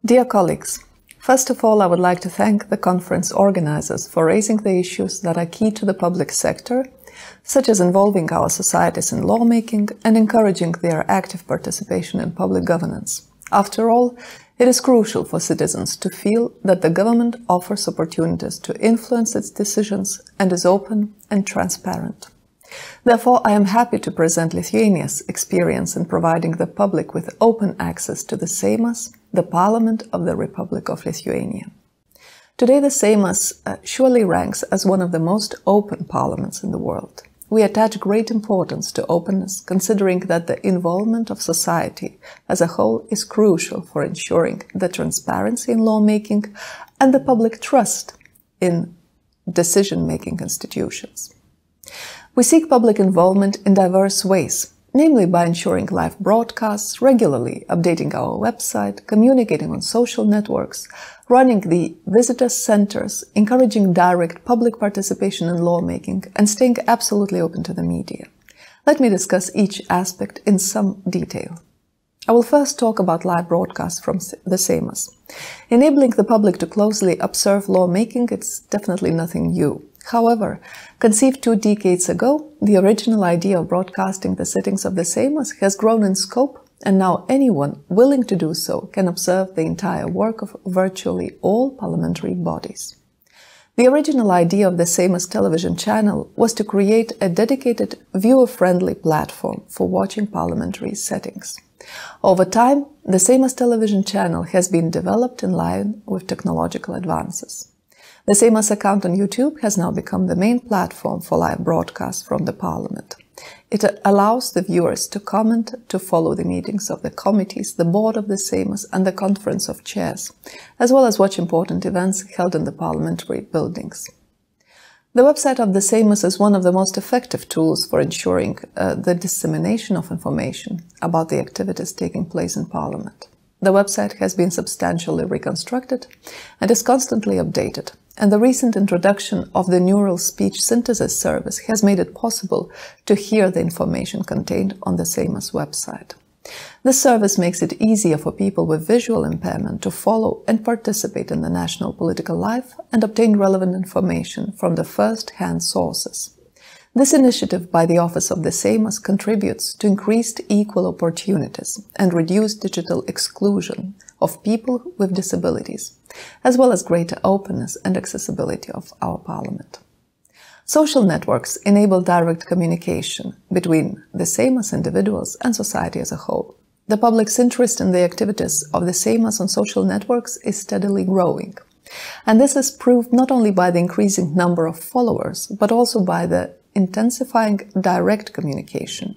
Dear colleagues, first of all, I would like to thank the conference organizers for raising the issues that are key to the public sector, such as involving our societies in lawmaking and encouraging their active participation in public governance. After all, it is crucial for citizens to feel that the government offers opportunities to influence its decisions and is open and transparent. Therefore, I am happy to present Lithuania's experience in providing the public with open access to the Seimas, the Parliament of the Republic of Lithuania. Today, the Seimas surely ranks as one of the most open parliaments in the world. We attach great importance to openness, considering that the involvement of society as a whole is crucial for ensuring the transparency in lawmaking and the public trust in decision-making institutions. We seek public involvement in diverse ways, namely by ensuring live broadcasts, regularly updating our website, communicating on social networks, running the visitor centers, encouraging direct public participation in lawmaking, and staying absolutely open to the media. Let me discuss each aspect in some detail. I will first talk about live broadcasts from the Seimas. Enabling the public to closely observe lawmaking is definitely nothing new. However, conceived 2 decades ago, the original idea of broadcasting the sittings of the Seimas has grown in scope, and now anyone willing to do so can observe the entire work of virtually all parliamentary bodies. The original idea of the Seimas television channel was to create a dedicated, viewer-friendly platform for watching parliamentary settings. Over time, the Seimas television channel has been developed in line with technological advances. The Seimas account on YouTube has now become the main platform for live broadcasts from the Parliament. It allows the viewers to comment, to follow the meetings of the committees, the board of the Seimas, and the Conference of Chairs, as well as watch important events held in the parliamentary buildings. The website of the Seimas is one of the most effective tools for ensuring the dissemination of information about the activities taking place in Parliament. The website has been substantially reconstructed and is constantly updated, and the recent introduction of the neural speech synthesis service has made it possible to hear the information contained on the Seimas website. This service makes it easier for people with visual impairment to follow and participate in the national political life and obtain relevant information from the first-hand sources. This initiative by the Office of the Seimas contributes to increased equal opportunities and reduced digital exclusion of people with disabilities, as well as greater openness and accessibility of our Parliament. Social networks enable direct communication between the Seimas individuals and society as a whole. The public's interest in the activities of the Seimas on social networks is steadily growing. And this is proved not only by the increasing number of followers, but also by the intensifying direct communication.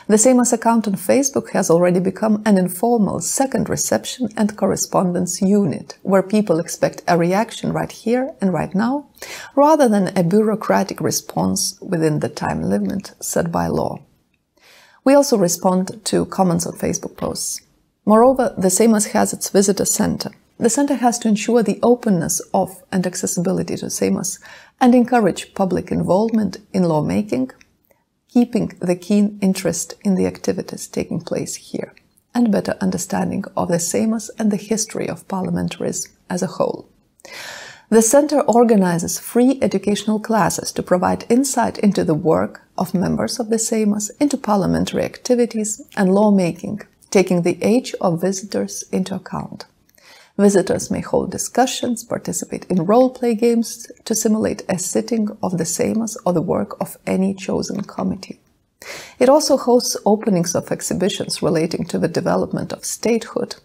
The Seimas account on Facebook has already become an informal second reception and correspondence unit, where people expect a reaction right here and right now, rather than a bureaucratic response within the time limit set by law. We also respond to comments on Facebook posts. Moreover, the Seimas has its visitor center. The center has to ensure the openness of and accessibility to Seimas and encourage public involvement in lawmaking, keeping the keen interest in the activities taking place here, and better understanding of the Seimas and the history of parliamentarism as a whole. The center organizes free educational classes to provide insight into the work of members of the Seimas, into parliamentary activities and lawmaking, taking the age of visitors into account. Visitors may hold discussions, participate in role-play games to simulate a sitting of the Seimas or the work of any chosen committee. It also hosts openings of exhibitions relating to the development of statehood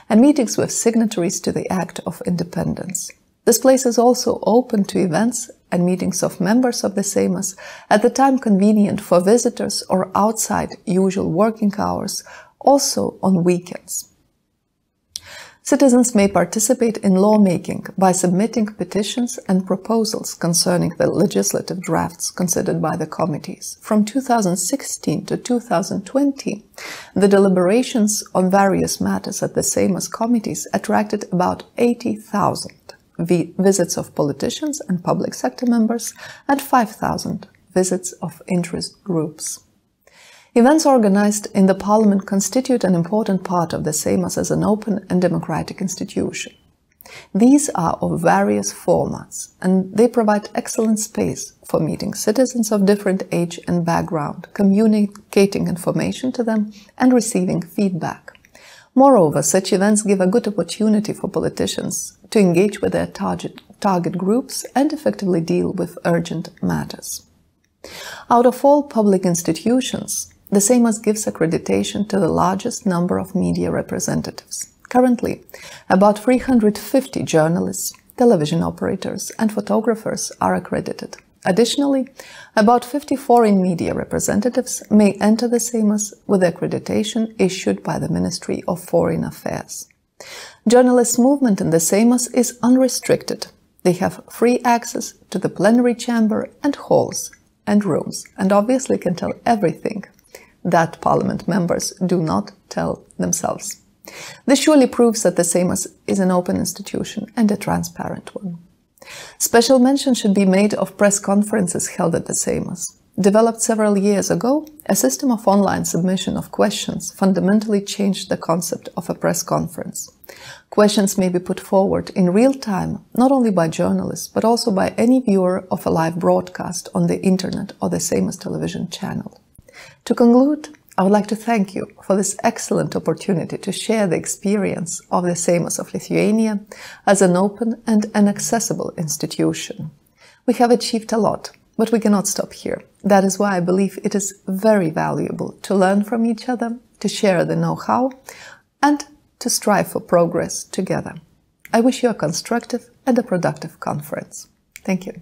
and meetings with signatories to the Act of Independence. This place is also open to events and meetings of members of the Seimas at the time convenient for visitors or outside usual working hours, also on weekends. Citizens may participate in lawmaking by submitting petitions and proposals concerning the legislative drafts considered by the committees. From 2016 to 2020, the deliberations on various matters at the Seimas committees attracted about 80,000 visits of politicians and public sector members and 5,000 visits of interest groups. Events organized in the Parliament constitute an important part of the Seimas as an open and democratic institution. These are of various formats, and they provide excellent space for meeting citizens of different age and background, communicating information to them, and receiving feedback. Moreover, such events give a good opportunity for politicians to engage with their target groups and effectively deal with urgent matters. Out of all public institutions, the Seimas gives accreditation to the largest number of media representatives. Currently, about 350 journalists, television operators, and photographers are accredited. Additionally, about 50 foreign media representatives may enter the Seimas with accreditation issued by the Ministry of Foreign Affairs. Journalists' movement in the Seimas is unrestricted. They have free access to the plenary chamber and halls and rooms, and obviously can tell everything that Parliament members do not tell themselves. This surely proves that the Seimas is an open institution and a transparent one. Special mention should be made of press conferences held at the Seimas. Developed several years ago, a system of online submission of questions fundamentally changed the concept of a press conference. Questions may be put forward in real time, not only by journalists, but also by any viewer of a live broadcast on the internet or the Seimas television channel. To conclude, I would like to thank you for this excellent opportunity to share the experience of the Seimas of Lithuania as an open and an accessible institution. We have achieved a lot, but we cannot stop here. That is why I believe it is very valuable to learn from each other, to share the know-how, and to strive for progress together. I wish you a constructive and a productive conference. Thank you.